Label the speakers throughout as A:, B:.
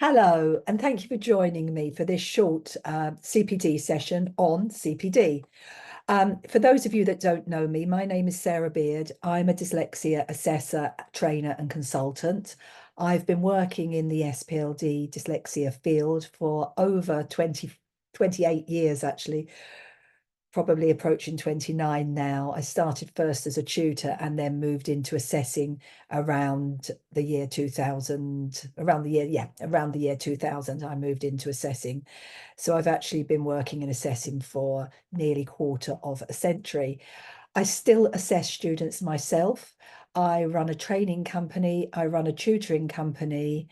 A: Hello, and thank you for joining me for this short CPD session on CPD. For those of you that don't know me, my name is Sarah Beard. I'm a dyslexia assessor, trainer and consultant. I've been working in the SPLD dyslexia field for over 28 years, actually, probably approaching 29 now. I started first as a tutor and then moved into assessing around the year 2000, around the year 2000, I moved into assessing. So I've actually been working in assessing for nearly quarter of a century. I still assess students myself. I run a training company, I run a tutoring company,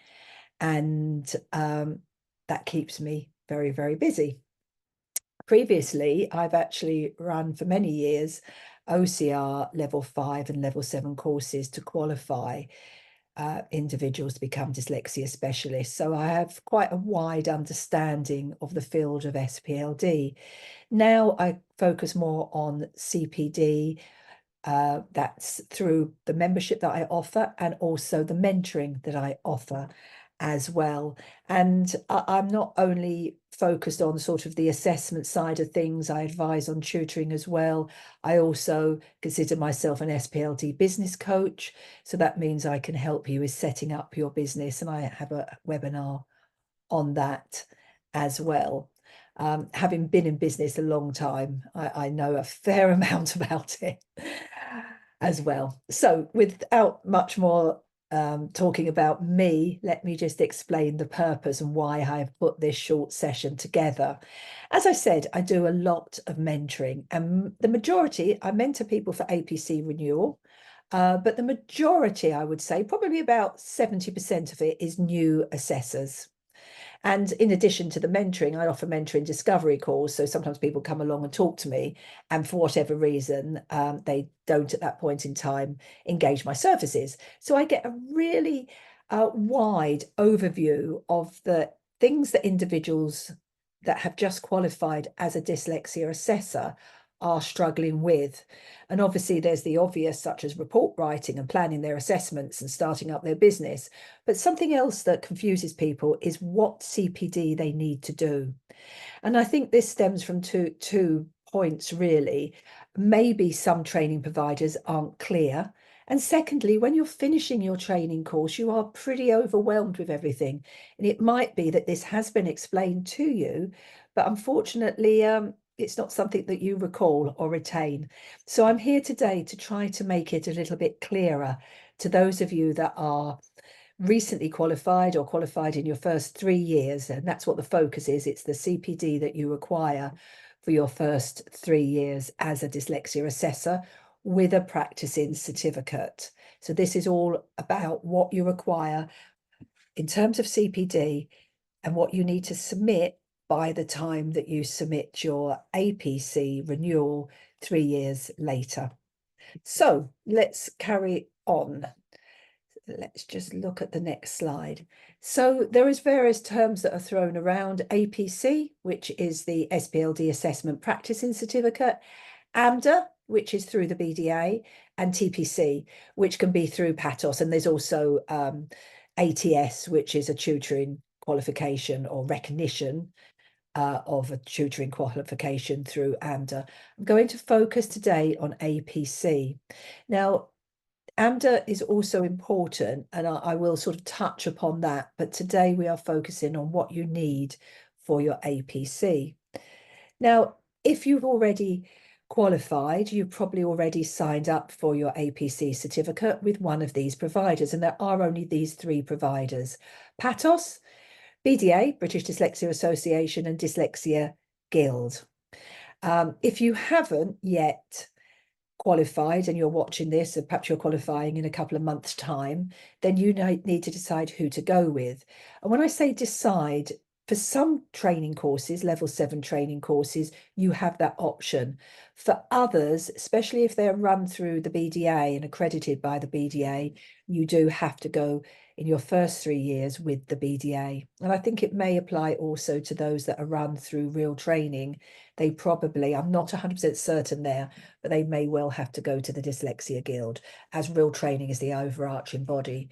A: and that keeps me very, very busy. Previously, I've actually run for many years OCR level 5 and level 7 courses to qualify individuals to become dyslexia specialists. So I have quite a wide understanding of the field of SPLD. Now I focus more on CPD. That's through the membership that I offer and also the mentoring that I offer as well. And I'm not only focused on sort of the assessment side of things, I advise on tutoring as well. I also consider myself an SPLD business coach. So that means I can help you with setting up your business. And I have a webinar on that as well. Having been in business a long time, I know a fair amount about it as well. So without much more talking about me, let me just explain the purpose and why I have put this short session together. As I said, I do a lot of mentoring, and the majority, I mentor people for APC renewal, but the majority, I would say, probably about 70% of it is new assessors. And in addition to the mentoring, I offer mentoring discovery calls. So sometimes people come along and talk to me, and for whatever reason, they don't at that point in time engage my services. So I get a really wide overview of the things that individuals that have just qualified as a dyslexia assessor are struggling with. And obviously there's the obvious, such as report writing and planning their assessments and starting up their business. But something else that confuses people is what CPD they need to do. And I think this stems from two points, really. Maybe some training providers aren't clear. And secondly, when you're finishing your training course, you are pretty overwhelmed with everything. And it might be that this has been explained to you, but unfortunately, it's not something that you recall or retain. So I'm here today to try to make it a little bit clearer to those of you that are recently qualified or qualified in your first 3 years. And that's what the focus is. It's the CPD that you require for your first 3 years as a dyslexia assessor with a practicing certificate. So this is all about what you require in terms of CPD and what you need to submit by the time that you submit your APC renewal 3 years later. So let's carry on. Let's just look at the next slide. So there is various terms that are thrown around. APC, which is the SPLD Assessment Practicing Certificate, AMDA, which is through the BDA, and TPC, which can be through PATOS. And there's also ATS, which is a tutoring qualification or recognition of a tutoring qualification through AMDA. I'm going to focus today on APC. Now, AMDA is also important, and I will sort of touch upon that, but today we are focusing on what you need for your APC. Now, if you've already qualified, you've probably already signed up for your APC certificate with one of these providers, and there are only these 3 providers: PATOS, BDA, British Dyslexia Association, and Dyslexia Guild. If you haven't yet qualified and you're watching this, and perhaps you're qualifying in a couple of months' time, then you need to decide who to go with. And when I say decide, for some training courses, level 7 training courses, you have that option. For others, especially if they're run through the BDA and accredited by the BDA, you do have to go in your first 3 years with the BDA. And I think it may apply also to those that are run through real training. They probably, I'm not 100% certain there, but they may well have to go to the Dyslexia Guild, as real training is the overarching body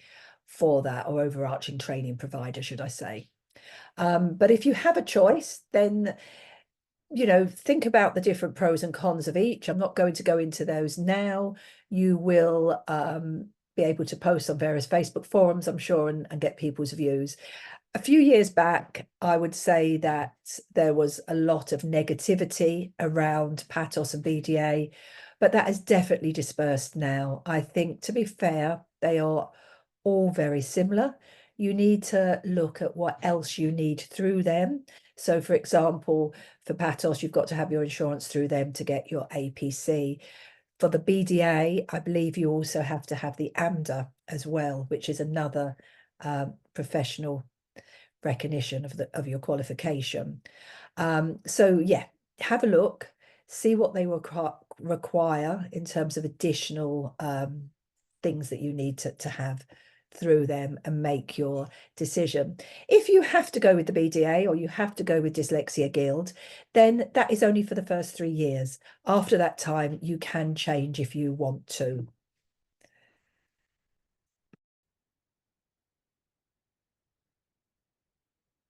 A: for that, or overarching training provider, should I say. But if you have a choice, then think about the different pros and cons of each. I'm not going to go into those now. You will be able to post on various Facebook forums, I'm sure, and get people's views. A few years back, I would say that there was a lot of negativity around PATOS and BDA, but that has definitely dispersed now. I think, to be fair, they are all very similar. You need to look at what else you need through them. So, for example, for PATOS, you've got to have your insurance through them to get your APC. For the BDA, I believe you also have to have the AMDA as well, which is another professional recognition of your qualification. So yeah, have a look, see what they require in terms of additional things that you need to have through them, and make your decision. If you have to go with the BDA or you have to go with Dyslexia Guild, then that is only for the first 3 years. After that time, you can change if you want to.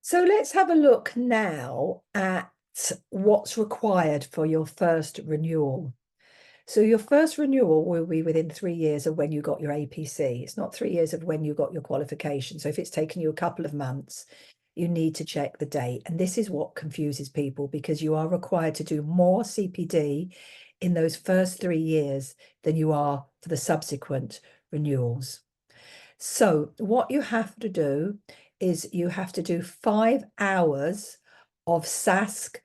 A: So let's have a look now at what's required for your first renewal. So your first renewal will be within 3 years of when you got your APC. It's not 3 years of when you got your qualification. So if it's taken you a couple of months, you need to check the date. And this is what confuses people, because you are required to do more CPD in those first 3 years than you are for the subsequent renewals. So what you have to do is you have to do 5 hours of SASC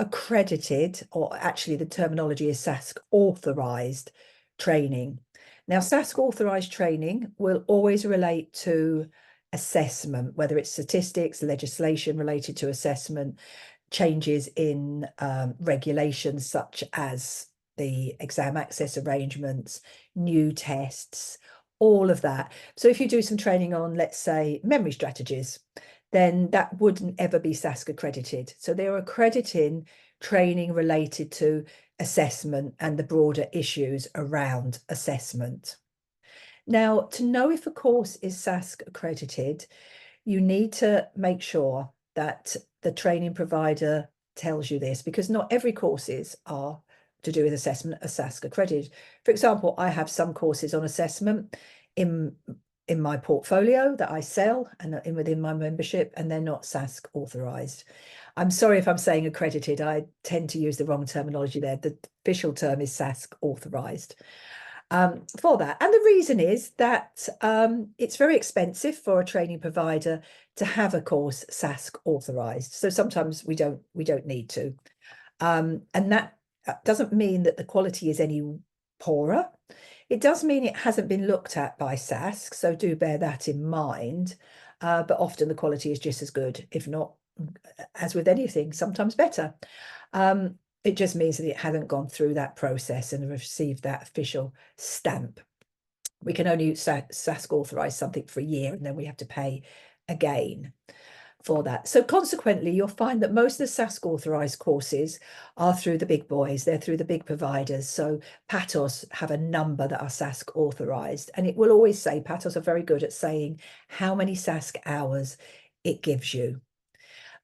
A: accredited, or actually the terminology is SASC authorized training. Now, SASC authorized training will always relate to assessment, whether it's statistics, legislation related to assessment, changes in regulations such as the exam access arrangements, new tests, all of that. So if you do some training on, let's say, memory strategies, then that wouldn't ever be SASC accredited. So they're accrediting training related to assessment and the broader issues around assessment. Now, to know if a course is SASC accredited, you need to make sure that the training provider tells you this, because not every courses are to do with assessment are SASC accredited. For example, I have some courses on assessment in my portfolio that I sell and within my membership, and they're not SASC authorized. I'm sorry if I'm saying accredited. I tend to use the wrong terminology there. The official term is SASC authorized for that. And the reason is that it's very expensive for a training provider to have a course SASC authorized. So sometimes we don't need to. And that doesn't mean that the quality is any poorer. It does mean it hasn't been looked at by SASC, so do bear that in mind. But often the quality is just as good, if not, as with anything, sometimes better. It just means that it hasn't gone through that process and received that official stamp. We can only SASC authorize something for a year, and then we have to pay again for that. So consequently, you'll find that most of the SASC authorized courses are through the big boys. They're through the big providers. So PATOS have a number that are SASC authorized, and it will always say, PATOS are very good at saying how many SASC hours it gives you.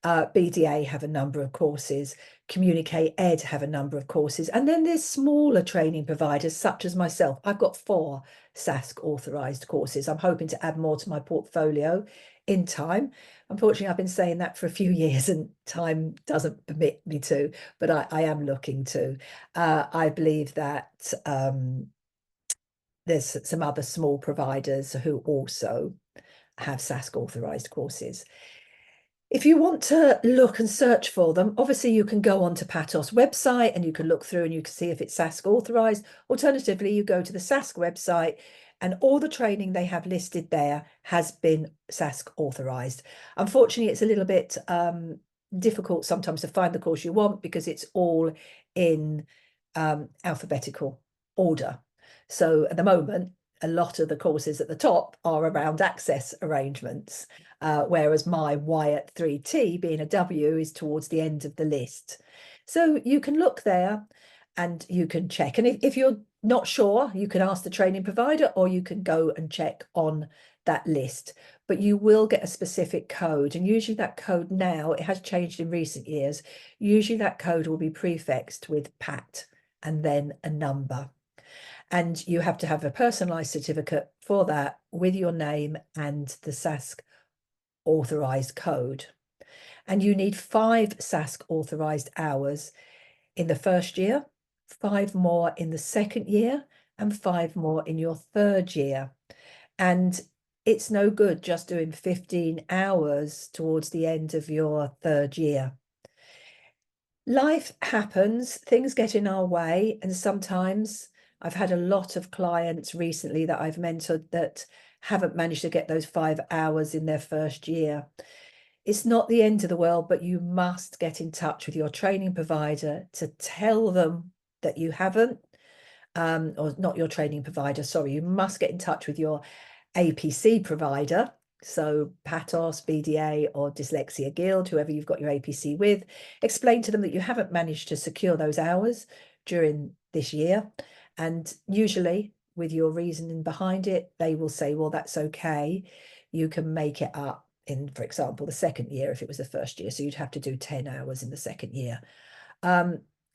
A: BDA have a number of courses, Communicate Ed have a number of courses, and then there's smaller training providers such as myself. I've got 4 SASC authorized courses. I'm hoping to add more to my portfolio in time. Unfortunately, I've been saying that for a few years and time doesn't permit me to, but I am looking to. I believe that there's some other small providers who also have SASC authorized courses. If you want to look and search for them, obviously you can go onto PATOS website and you can look through and you can see if it's SASC authorized. Alternatively, you go to the SASC website and all the training they have listed there has been SASC authorized. Unfortunately, it's a little bit difficult sometimes to find the course you want because it's all in alphabetical order. So at the moment, a lot of the courses at the top are around access arrangements, whereas my Y at 3T, being a W, is towards the end of the list. So you can look there and you can check. And if you're not sure, you can ask the training provider, or you can go and check on that list, but you will get a specific code. And usually that code now, it has changed in recent years, usually that code will be prefixed with PAT and then a number. And you have to have a personalised certificate for that with your name and the SASC authorised code. And you need 5 SASC authorised hours in the first year, 5 more in the second year, and 5 more in your third year. And it's no good just doing 15 hours towards the end of your third year. Life happens, things get in our way, and sometimes I've had a lot of clients recently that I've mentored that haven't managed to get those 5 hours in their first year. It's not the end of the world, but you must get in touch with your training provider to tell them that you haven't, or not your training provider, sorry, you must get in touch with your APC provider. So PATOS, BDA, or Dyslexia Guild, whoever you've got your APC with, explain to them that you haven't managed to secure those hours during this year. And usually with your reasoning behind it, they will say, well, that's okay. You can make it up in, for example, the second year if it was the first year. So you'd have to do 10 hours in the second year.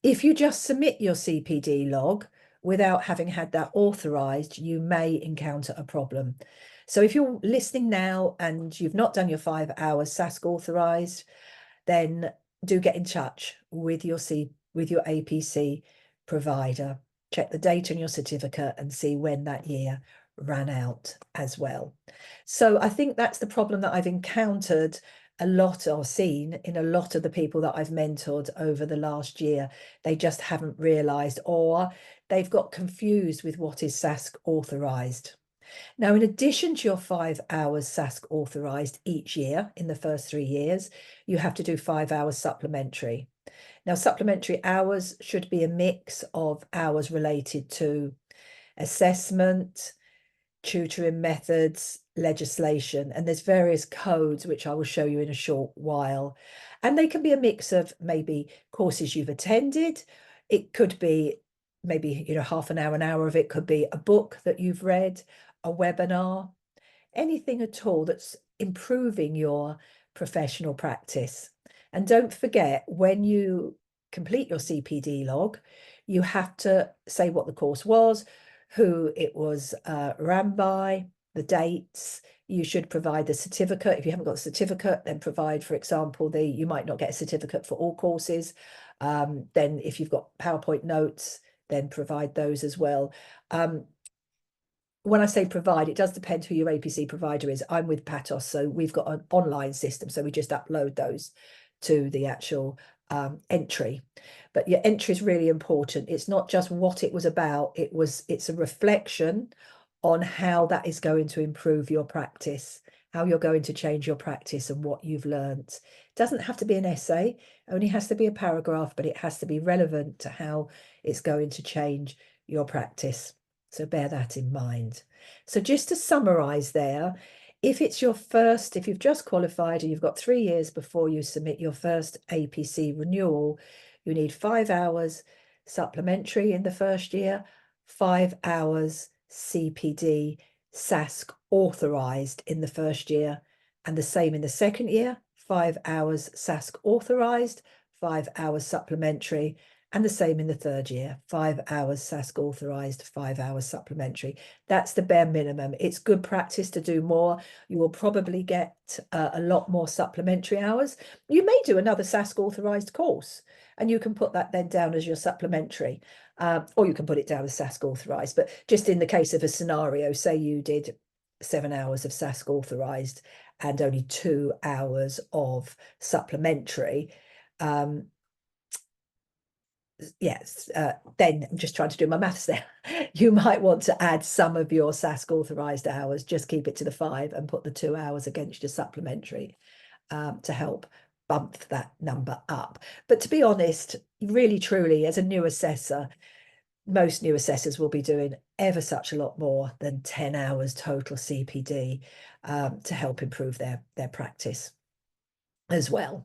A: If you just submit your CPD log without having had that authorised, you may encounter a problem. So if you're listening now and you've not done your 5 hours SASC authorised, then do get in touch with your APC provider. Check the date on your certificate and see when that year ran out as well. So I think that's the problem that I've encountered a lot, or seen in a lot of the people that I've mentored over the last year. They just haven't realised, or they've got confused with what is SASC authorised. Now, in addition to your 5 hours SASC authorised each year in the first 3 years, you have to do 5 hours supplementary. Now, supplementary hours should be a mix of hours related to assessment, tutoring methods, legislation, and there's various codes which I will show you in a short while. And they can be a mix of maybe courses you've attended. It could be maybe, half an hour of it could be a book that you've read, a webinar, anything at all that's improving your professional practice. And don't forget, when you complete your CPD log, you have to say what the course was, who it was ran by, the dates. You should provide the certificate. If you haven't got a certificate, then provide, for example, you might not get a certificate for all courses. Then if you've got PowerPoint notes, then provide those as well. When I say provide, it does depend who your APC provider is. I'm with PATOS, so we've got an online system, so we just upload those to the actual entry. But your entry is really important. It's not just what it was about, it's a reflection on how that is going to improve your practice, how you're going to change your practice and what you've learned. It doesn't have to be an essay, only has to be a paragraph, but it has to be relevant to how it's going to change your practice. So bear that in mind. So just to summarize there, if you've just qualified and you've got 3 years before you submit your first APC renewal, you need 5 hours supplementary in the first year, 5 hours CPD SASC authorised in the first year, and the same in the second year, 5 hours SASC authorised, 5 hours supplementary, and the same in the third year, 5 hours SASC authorised, 5 hours supplementary. That's the bare minimum. It's good practice to do more. You will probably get a lot more supplementary hours. You may do another SASC authorised course, and you can put that then down as your supplementary, or you can put it down as SASC authorised. But just in the case of a scenario, say you did 7 hours of SASC authorised and only 2 hours of supplementary, yes, then I'm just trying to do my maths there. You might want to add some of your SASC authorised hours, just keep it to the 5 and put the 2 hours against your supplementary to help bump that number up. But to be honest, really, truly, as a new assessor, most new assessors will be doing ever such a lot more than 10 hours total CPD to help improve their practice as well.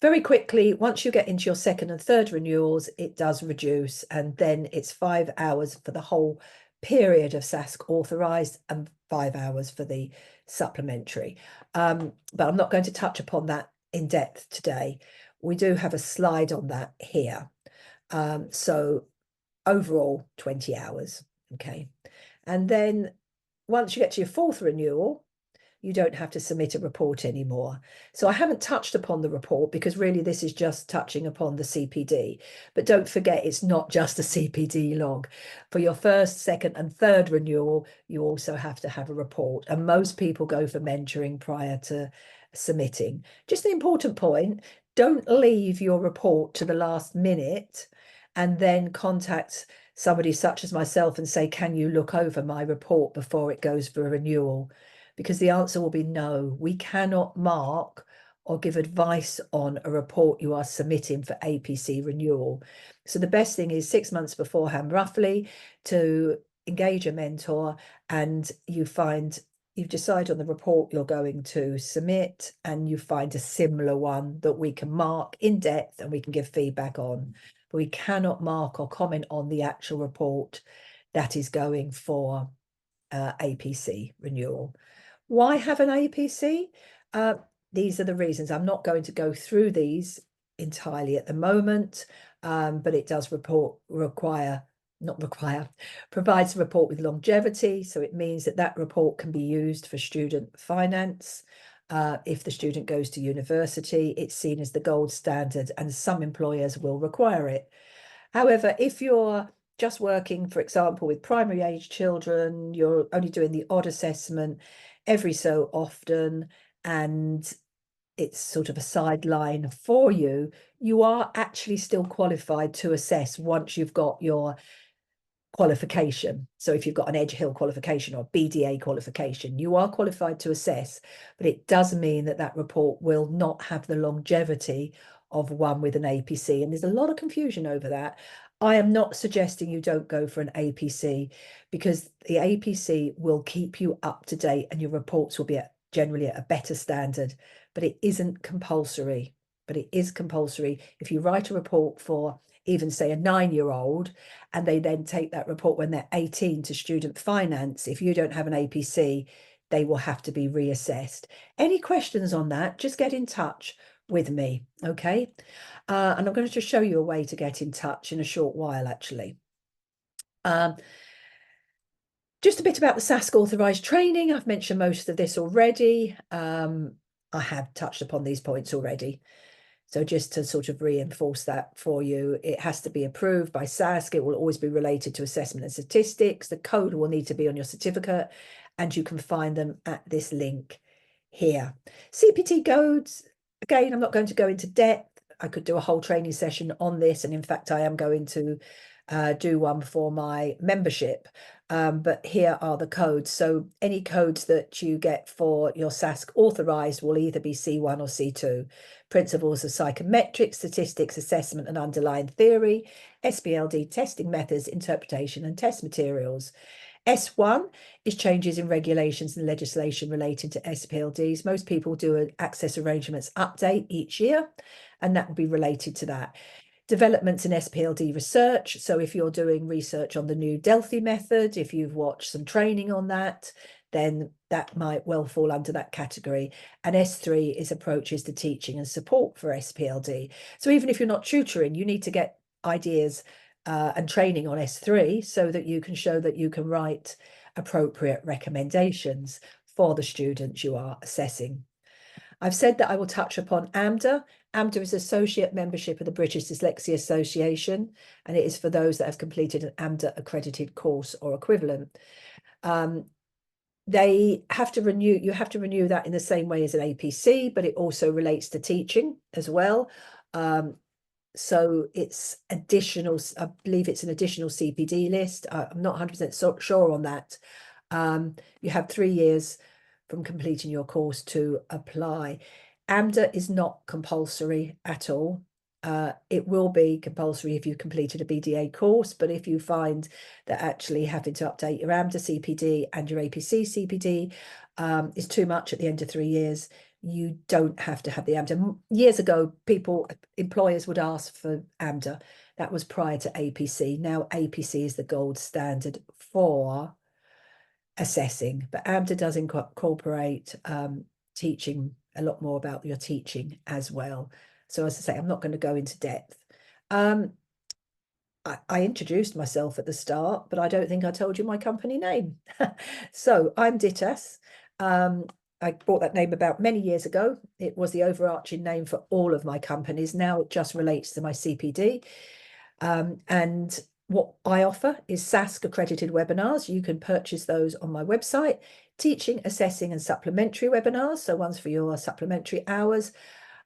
A: Very quickly, once you get into your second and third renewals, it does reduce, and then it's 5 hours for the whole period of SASC authorised and 5 hours for the supplementary. But I'm not going to touch upon that in depth today. We do have a slide on that here. So overall 20 hours, okay? And then once you get to your fourth renewal, you don't have to submit a report anymore. So I haven't touched upon the report because really this is just touching upon the CPD. But don't forget, it's not just a CPD log. For your first, second and third renewal, you also have to have a report. And most people go for mentoring prior to submitting. Just an important point, don't leave your report to the last minute and then contact somebody such as myself and say, can you look over my report before it goes for a renewal? Because the answer will be no. We cannot mark or give advice on a report you are submitting for APC renewal. So the best thing is 6 months beforehand, roughly, to engage a mentor, and you decide on the report you're going to submit, and you find a similar one that we can mark in depth and we can give feedback on. But we cannot mark or comment on the actual report that is going for APC renewal. Why have an APC? These are the reasons. I'm not going to go through these entirely at the moment, but it does provides a report with longevity. So it means that that report can be used for student finance. If the student goes to university, it's seen as the gold standard and some employers will require it. However, if you're just working, for example, with primary age children, you're only doing the odd assessment every so often, and it's sort of a sideline for you, you are actually still qualified to assess once you've got your qualification. So if you've got an Edge Hill qualification or BDA qualification, you are qualified to assess, but it does mean that that report will not have the longevity of one with an APC. And there's a lot of confusion over that. I am not suggesting you don't go for an APC, because the APC will keep you up to date and your reports will be generally at a better standard, but it isn't compulsory. But it is compulsory. If you write a report for even say a 9-year-old and they then take that report when they're 18 to student finance, if you don't have an APC, they will have to be reassessed. Any questions on that, just get in touch with me, okay? And I'm going to just show you a way to get in touch in a short while, actually. Just a bit about the SASC authorised training. I've mentioned most of this already. I have touched upon these points already. So just to sort of reinforce that for you, it has to be approved by SASC. It will always be related to assessment and statistics. The code will need to be on your certificate, and you can find them at this link here. CPT codes, again, I'm not going to go into depth. I could do a whole training session on this. And in fact, I am going to do one for my membership. But here are the codes. So any codes that you get for your SASC authorised will either be C1 or C2. Principles of psychometrics, statistics, assessment and underlying theory, SPLD testing methods, interpretation and test materials. S1 is changes in regulations and legislation relating to SPLDs. Most people do an access arrangements update each year, and that will be related to that. Developments in SPLD research. So if you're doing research on the new Delphi method, if you've watched some training on that, then that might well fall under that category. And S3 is approaches to teaching and support for SPLD. So even if you're not tutoring, you need to get ideas and training on S3 so that you can show that you can write appropriate recommendations for the students you are assessing. I've said that I will touch upon AMDA. AMDA is associate membership of the British Dyslexia Association, and it is for those that have completed an AMDA accredited course or equivalent. They have to renew, you have to renew that in the same way as an APC, but it also relates to teaching as well. So it's additional, I believe it's an additional CPD list. I'm not 100% sure on that. You have 3 years from completing your course to apply. AMDA is not compulsory at all. It will be compulsory if you completed a BDA course, but if you find that actually having to update your AMDA CPD and your APC CPD is too much at the end of 3 years, you don't have to have the AMDA. Years ago, employers would ask for AMDA. That was prior to APC. Now APC is the gold standard for assessing, but AMDA does incorporate teaching a lot more about your teaching as well. So as I say, I'm not going to go into depth. I introduced myself at the start, but I don't think I told you my company name. So I'm Ditas. I bought that name about many years ago. It was the overarching name for all of my companies. Now it just relates to my CPD. And what I offer is SASC accredited webinars. You can purchase those on my website, teaching, assessing and supplementary webinars. So ones for your supplementary hours.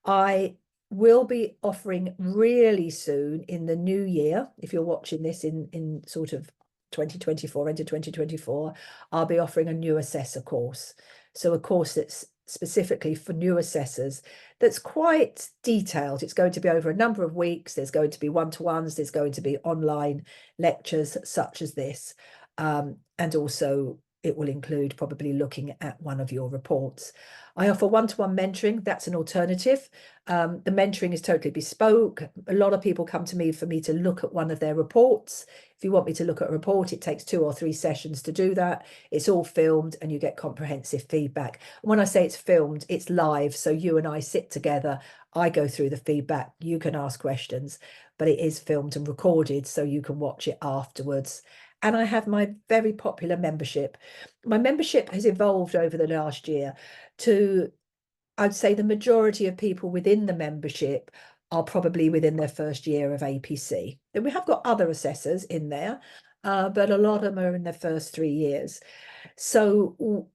A: I will be offering really soon in the new year, if you're watching this in sort of 2024 into 2024, I'll be offering a new assessor course. So a course that's specifically for new assessors that's quite detailed. It's going to be over a number of weeks. There's going to be one-to-ones. There's going to be online lectures such as this. And also it will include probably looking at one of your reports. I offer one-to-one mentoring. That's an alternative. The mentoring is totally bespoke. A lot of people come to me for me to look at one of their reports. If you want me to look at a report, it takes 2 or 3 sessions to do that. It's all filmed and you get comprehensive feedback. And when I say it's filmed, it's live. So you and I sit together. I go through the feedback. You can ask questions, but it is filmed and recorded so you can watch it afterwards. And I have my very popular membership. My membership has evolved over the last year to, I'd say the majority of people within the membership are probably within their first year of APC. And we have got other assessors in there, but a lot of them are in their first 3 years. So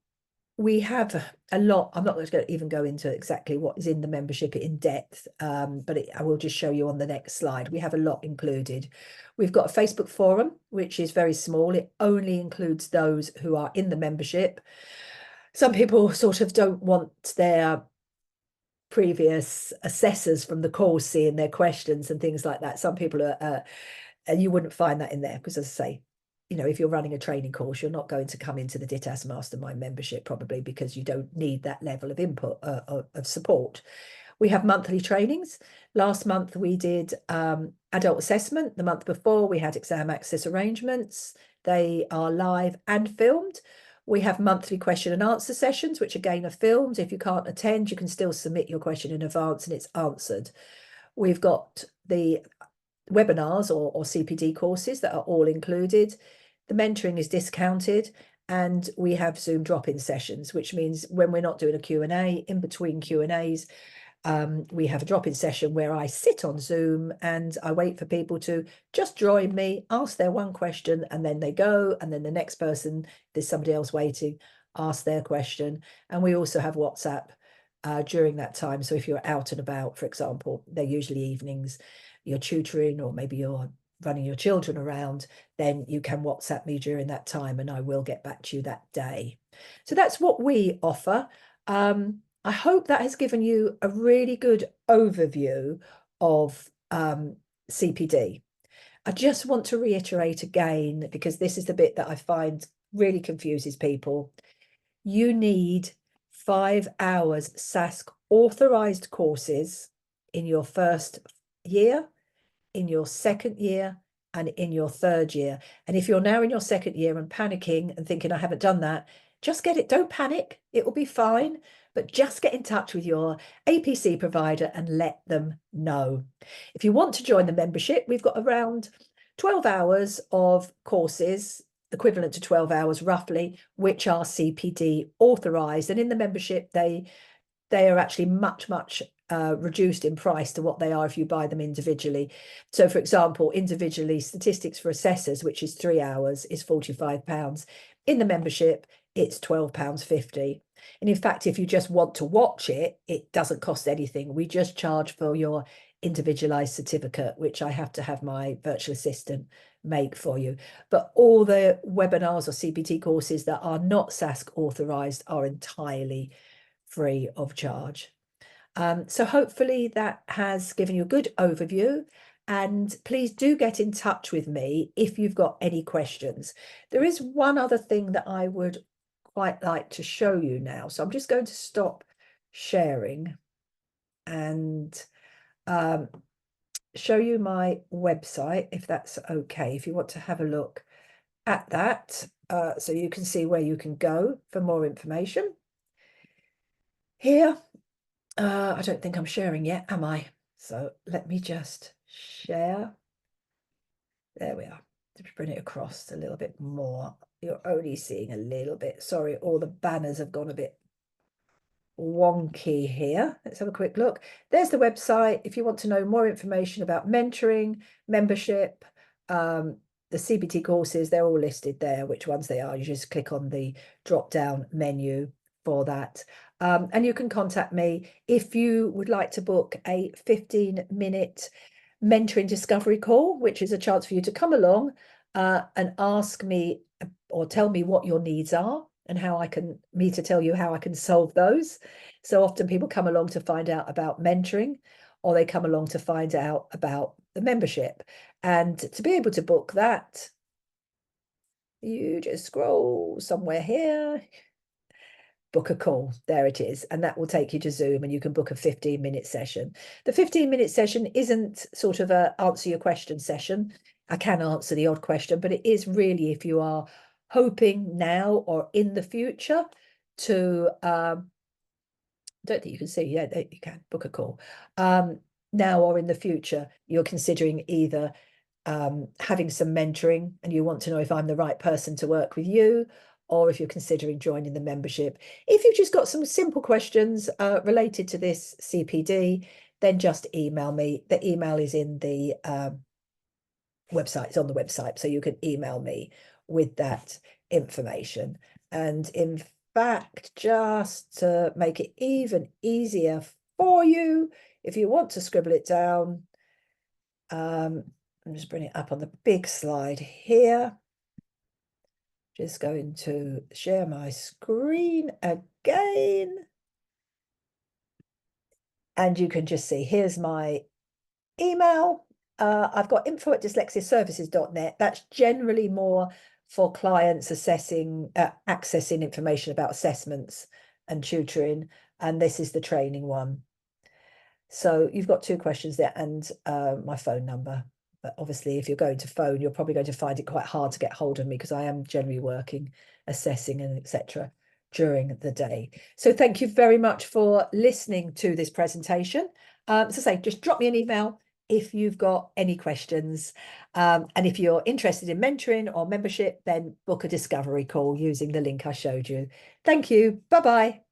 A: we have a lot. I'm not going to even go into exactly what is in the membership in depth, but I will just show you on the next slide. We have a lot included. We've got a Facebook forum, which is very small. It only includes those who are in the membership. Some people sort of don't want their previous assessors from the course seeing their questions and things like that. Some people are, and you wouldn't find that in there because, as I say, you know, if you're running a training course, you're not going to come into the DITAS Mastermind membership probably because you don't need that level of input, of support. We have monthly trainings. Last month we did adult assessment. The month before we had exam access arrangements. They are live and filmed. We have monthly question and answer sessions, which again are filmed. If you can't attend, you can still submit your question in advance and it's answered. We've got the webinars or CPD courses that are all included. The mentoring is discounted and we have Zoom drop-in sessions, which means when we're not doing a Q&A, in between Q&As, we have a drop-in session where I sit on Zoom and I wait for people to just join me, ask their one question, and then they go, and then the next person, there's somebody else waiting, ask their question. And we also have WhatsApp during that time. So if you're out and about, for example, they're usually evenings, you're tutoring or maybe you're running your children around, then you can WhatsApp me during that time and I will get back to you that day. So that's what we offer. I hope that has given you a really good overview of CPD. I just want to reiterate again, because this is the bit that I find really confuses people. You need 5 hours SASC authorized courses in your first year, in your second year, and in your third year. And if you're now in your second year and panicking and thinking, I haven't done that, just get it. Don't panic. It will be fine. But just get in touch with your APC provider and let them know. If you want to join the membership, we've got around 12 hours of courses, equivalent to 12 hours roughly, which are CPD authorized. And in the membership, they are actually much reduced in price to what they are if you buy them individually. So for example, individually, statistics for assessors, which is 3 hours, is £45. In the membership, it's £12.50. And in fact, if you just want to watch it, it doesn't cost anything. We just charge for your individualized certificate, which I have to have my virtual assistant make for you. But all the webinars or CPT courses that are not SASC authorized are entirely free of charge. So hopefully that has given you a good overview, and please do get in touch with me if you've got any questions. There is one other thing that I would quite like to show you now. So I'm just going to stop sharing and show you my website, if that's okay, if you want to have a look at that. so you can see where you can go for more information. Here, I don't think I'm sharing yet, am I? So let me just share. There we are. Just bring it across a little bit more. You're only seeing a little bit. Sorry, all the banners have gone a bit wonky here. Let's have a quick look. There's the website. If you want to know more information about mentoring, membership, the CPD courses, they're all listed there, which ones they are. You just click on the drop-down menu for that. And you can contact me if you would like to book a 15-minute mentoring discovery call, which is a chance for you to come along and ask me or tell me what your needs are and how me to tell you how I can solve those. So often people come along to find out about mentoring, or they come along to find out about the membership. And to be able to book that, you just scroll somewhere here, book a call. There it is. And that will take you to Zoom, and you can book a 15-minute session. The 15-minute session isn't sort of a answer your question session. I can answer the odd question, but it is really if you are hoping now or in the future to don't think you can see, yeah, you can book a call. Now or in the future, you're considering either having some mentoring and you want to know if I'm the right person to work with you, or if you're considering joining the membership. If you've just got some simple questions related to this CPD, then just email me. The email is in the website, it's on the website, so you can email me with that information. And in fact, just to make it even easier for you, if you want to scribble it down, I'm just bring it up on the big slide here. Just going to share my screen again. And you can just see, here's my email. I've got info@dyslexiaservices.net. That's generally more for clients accessing information about assessments and tutoring. And this is the training one. So you've got 2 questions there, and my phone number. But obviously, if you're going to phone, you're probably going to find it quite hard to get hold of me because I am generally working, assessing and etc. during the day. So thank you very much for listening to this presentation. As I say, just drop me an email if you've got any questions. And if you're interested in mentoring or membership, then book a discovery call using the link I showed you. Thank you. Bye-bye.